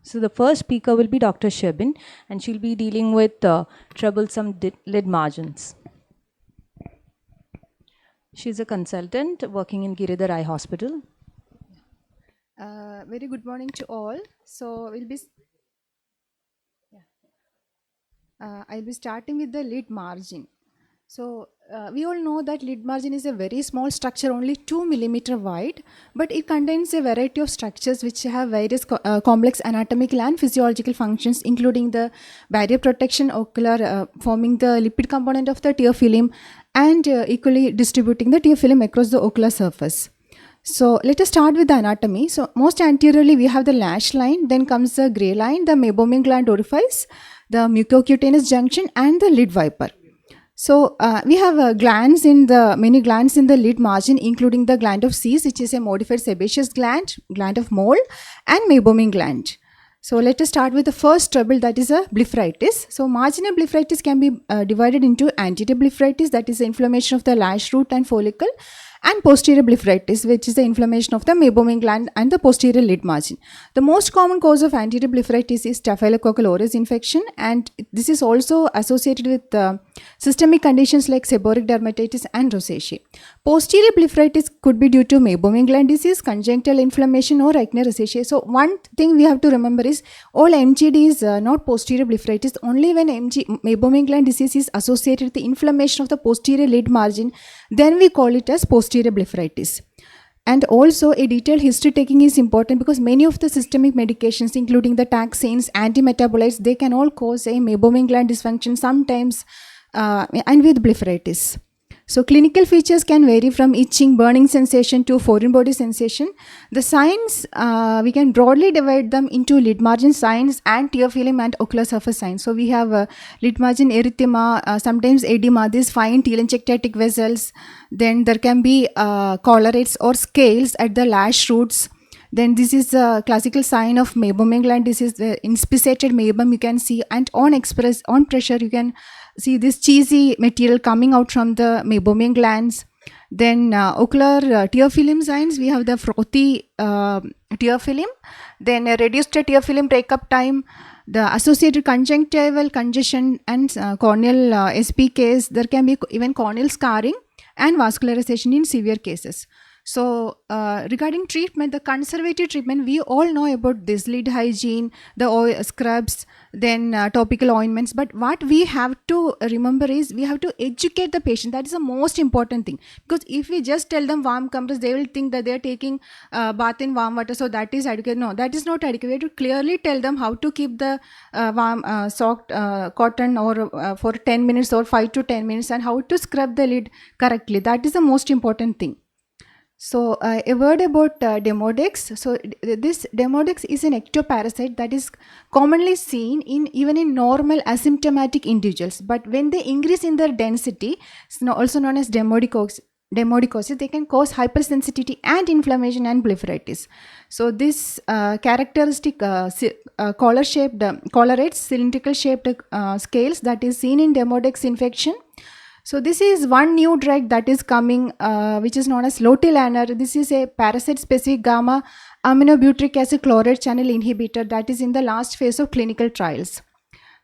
So the first speaker will be Dr. Shebin, and she'll be dealing with troublesome lid margins. She's a consultant working in Giridhar Eye Hospital. Very good morning to all. So I'll be starting with the lid margin. So we all know that lid margin is a very small structure, only 2 millimeter wide, but it contains a variety of structures which have various complex anatomical and physiological functions, including the barrier protection, ocular, forming the lipid component of the tear film, and equally distributing the tear film across the ocular surface. So let us start with the anatomy. So most anteriorly we have the lash line, then comes the gray line, the meibomian gland orifice, the mucocutaneous junction, and the lid viper. So we have many glands in the lid margin, including the gland of Sees, which is a modified sebaceous gland of Mole, and meibomian gland. So let us start with the first trouble, that is a blepharitis. So marginal blepharitis can be divided into anterior blepharitis, that is the inflammation of the lash root and follicle, and posterior blepharitis, which is the inflammation of the meibomian gland and the posterior lid margin. The most common cause of anterior blepharitis is Staphylococcus aureus infection, and this is also associated with systemic conditions like seborrheic dermatitis and rosacea. Posterior blepharitis could be due to meibomian gland disease, conjunctival inflammation, or acne rosacea. So one thing we have to remember is all MGD is not posterior blepharitis. Only when meibomian gland disease is associated with the inflammation of the posterior lid margin, then we call it as posterior blepharitis. And also a detailed history taking is important, because many of the systemic medications, including the taxanes, antimetabolites, they can all cause a meibomian gland dysfunction sometimes and with blepharitis. So clinical features can vary from itching, burning sensation to foreign body sensation. The signs, we can broadly divide them into lid margin signs and tear film and ocular surface signs. So we have lid margin erythema, sometimes edema, these fine telangiectatic vessels. Then there can be collarets or scales at the lash roots. Then this is a classical sign of meibomian gland disease, the inspissated meibum you can see, and on pressure you can see this cheesy material coming out from the meibomian glands. Then ocular tear film signs, we have the frothy tear film, then a reduced tear film breakup time, the associated conjunctival congestion and corneal SPKs. There can be even corneal scarring and vascularization in severe cases. So regarding treatment, the conservative treatment, we all know about this lid hygiene, the oil scrubs, then topical ointments. But what we have to remember is we have to educate the patient. That is the most important thing. Because if we just tell them warm compress, they will think that they are taking bath in warm water. So that is adequate. No, that is not adequate. We have to clearly tell them how to keep the warm soaked cotton or for 10 minutes or 5 to 10 minutes, and how to scrub the lid correctly. That is the most important thing. So a word about Demodex. So this Demodex is an ectoparasite that is commonly seen even in normal asymptomatic individuals. But when they increase in their density, also known as demodicosis, they can cause hypersensitivity and inflammation and blepharitis. So this characteristic collarate cylindrical shaped scales that is seen in Demodex infection. So this is one new drug that is coming, which is known as lotilaner. This is a parasite-specific gamma aminobutyric acid chloride channel inhibitor that is in the last phase of clinical trials.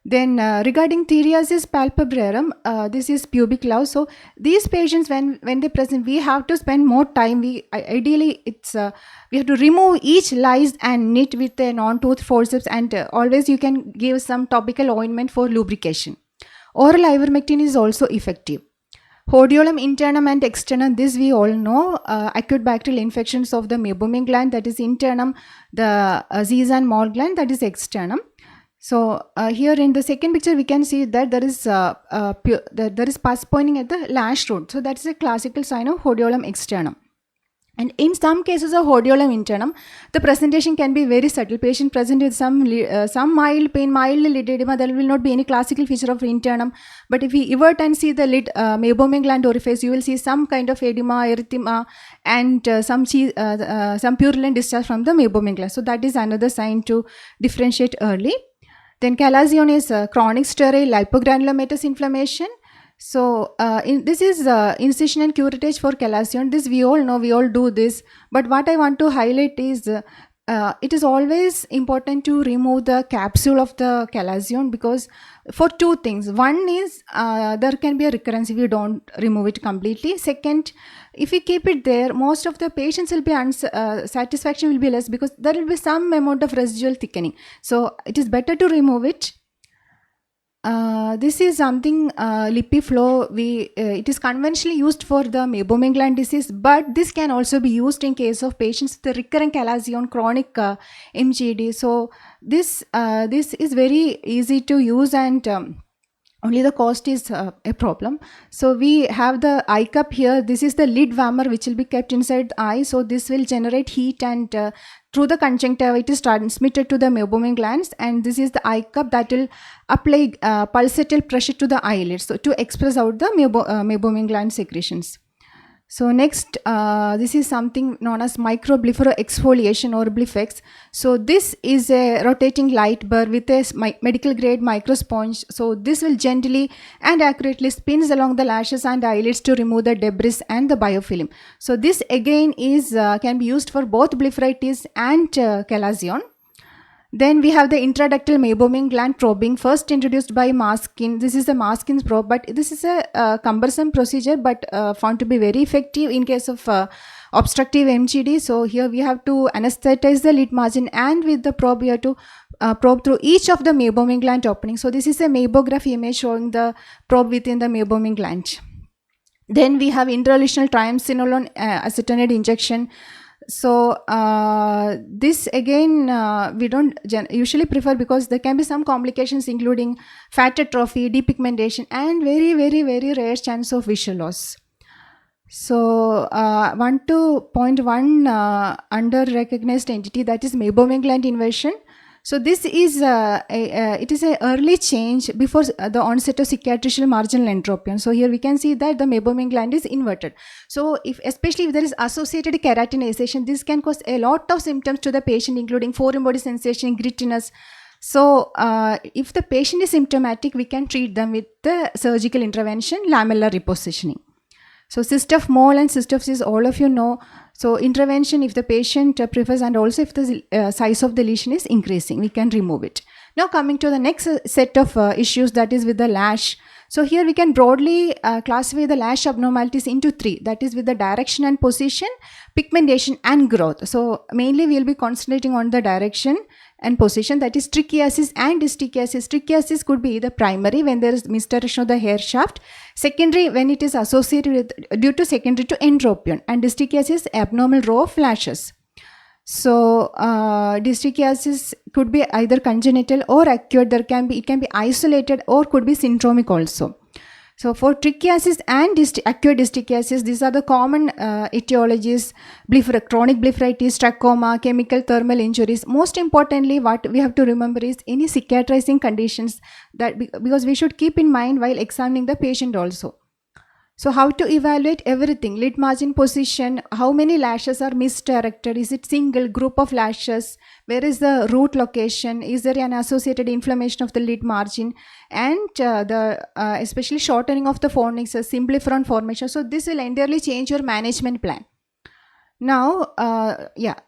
Then regarding theriasis palpebrarum, this is pubic louse. So these patients, when they present, we have to spend more time. We have to remove each lice and knit with a non-tooth forceps, and always you can give some topical ointment for lubrication. Oral ivermectin is also effective. Hordeolum internum and externum, this we all know. Acute bacterial infections of the meibomian gland, that is internum, the Sees and Mole gland, that is externum. So here in the second picture we can see that there is pus pointing at the lash root. So that is a classical sign of hordeolum externum. And in some cases of hordeolum internum, the presentation can be very subtle. Patient present with some mild pain, mild lid edema. There will not be any classical feature of internum. But if we invert and see the lid meibomian gland orifice, you will see some kind of edema, erythema, and some purulent discharge from the meibomian gland. So that is another sign to differentiate early. Then chalazion is chronic sterile lipogranulomatous inflammation. So this is incision and curettage for chalazion. This we all know, we all do this. But what I want to highlight is it is always important to remove the capsule of the calazion, because for two things. One is there can be a recurrence if you don't remove it completely. Second, if you keep it there, most of the patients will be satisfaction will be less, because there will be some amount of residual thickening. So it is better to remove it. This is something LipiFlow. It is conventionally used for the meibomian gland disease, but this can also be used in case of patients with recurrent calazion, chronic MGD. So this is very easy to use, and only the cost is a problem. So we have the eye cup here. This is the lid warmer which will be kept inside the eye. So this will generate heat, and through the conjunctivitis transmitted to the meibomian glands. And this is the eye cup that will apply pulsatile pressure to the eyelids, so to express out the meibomian gland secretions. So next, this is something known as microblepharoexfoliation or BLEPHEX. So this is a rotating light bar with a medical grade microsponge. So this will gently and accurately spins along the lashes and eyelids to remove the debris and the biofilm. So this again is can be used for both blepharitis and calazion. Then we have the intraductal meibomian gland probing, first introduced by Maskin. This is a Maskin's probe, but this is a cumbersome procedure, but found to be very effective in case of obstructive MGD. So here we have to anesthetize the lid margin, and with the probe we have to probe through each of the meibomian gland openings. So this is a meibograph image showing the probe within the meibomian gland. Then we have intralesional triamcinolone acetonide injection. So this again we don't usually prefer, because there can be some complications including fat atrophy, depigmentation, and very rare chance of visual loss. So 1.1 under recognized entity, that is meibomian gland inversion. So this is it is an early change before the onset of cicatricial marginal entropion. So here we can see that the meibomian gland is inverted. So especially if there is associated keratinization, this can cause a lot of symptoms to the patient, including foreign body sensation, grittiness. So if the patient is symptomatic, we can treat them with the surgical intervention, lamellar repositioning. So cyst of mole and cyst of cyst, all of you know. So intervention, if the patient prefers, and also if the size of the lesion is increasing, we can remove it. Now coming to the next set of issues, that is with the lash. So here we can broadly classify the lash abnormalities into three, that is with the direction and position, pigmentation and growth. So mainly we will be concentrating on the direction and position, that is trichiasis and distichiasis. Trichiasis could be either primary, when there is misdirection of the hair shaft, secondary when it is associated with due to secondary to entropion, and distichiasis abnormal row of lashes. So distichiasis could be either congenital or acute. It can be isolated or could be syndromic also. So for trichiasis and acute distichiasis, these are the common etiologies: chronic blepharitis, trachoma, chemical thermal injuries. Most importantly, what we have to remember is any cicatrizing conditions, that because we should keep in mind while examining the patient also. So how to evaluate everything: lid margin position, how many lashes are misdirected, is it single, group of lashes, where is the root location, is there an associated inflammation of the lid margin, and especially shortening of the fornix, symblepharon formation. So this will entirely change your management plan. Now,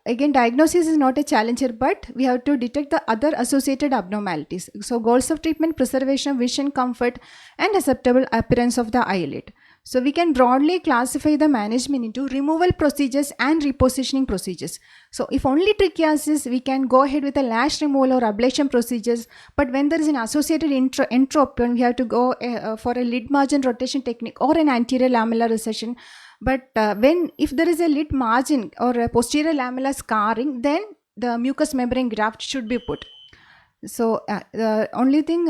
again, diagnosis is not a challenge here, but we have to detect the other associated abnormalities. So goals of treatment: preservation of vision, comfort, and acceptable appearance of the eyelid. So we can broadly classify the management into removal procedures and repositioning procedures. So if only trichiasis, we can go ahead with a lash removal or ablation procedures. But when there is an associated entropion, we have to go for a lid margin rotation technique or an anterior lamellar recession. But if there is a lid margin or a posterior lamellar scarring, then the mucous membrane graft should be put. So the only thing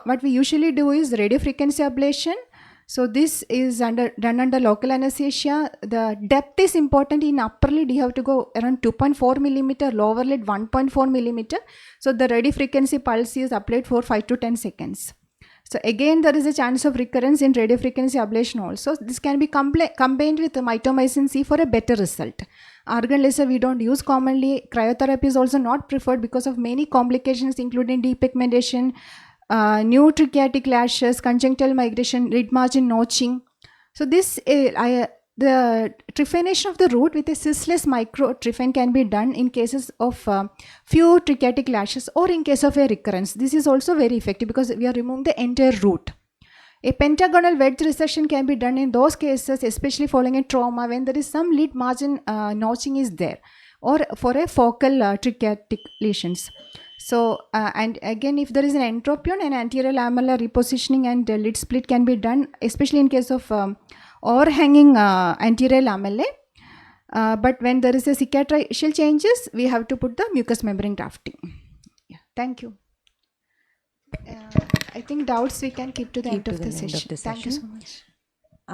what we usually do is radiofrequency ablation. So this is done under local anesthesia. The depth is important. In upper lid, you have to go around 2.4 millimeter, lower lid 1.4 millimeter. So the radiofrequency pulse is applied for 5 to 10 seconds. So again, there is a chance of recurrence in radiofrequency ablation also. This can be combined with mitomycin C for a better result. Argon laser we don't use commonly. Cryotherapy is also not preferred because of many complications, including depigmentation, new trichiatic lashes, conjunctival migration, lid margin notching. So this the trephination of the root with a cissless microtrephine can be done in cases of few trichitic lashes or in case of a recurrence. This is also very effective because we are removing the entire root. A pentagonal wedge resection can be done in those cases, especially following a trauma when there is some lid margin notching is there, or for a focal trichitic lesions. So, and again, if there is an entropion, an anterior lamellar repositioning and lid split can be done, especially in case of overhanging anterior lamellae. But when there is a cicatricial changes, we have to put the mucous membrane grafting. Yeah, thank you. I think doubts we can keep to the end of the session. Thank you so much.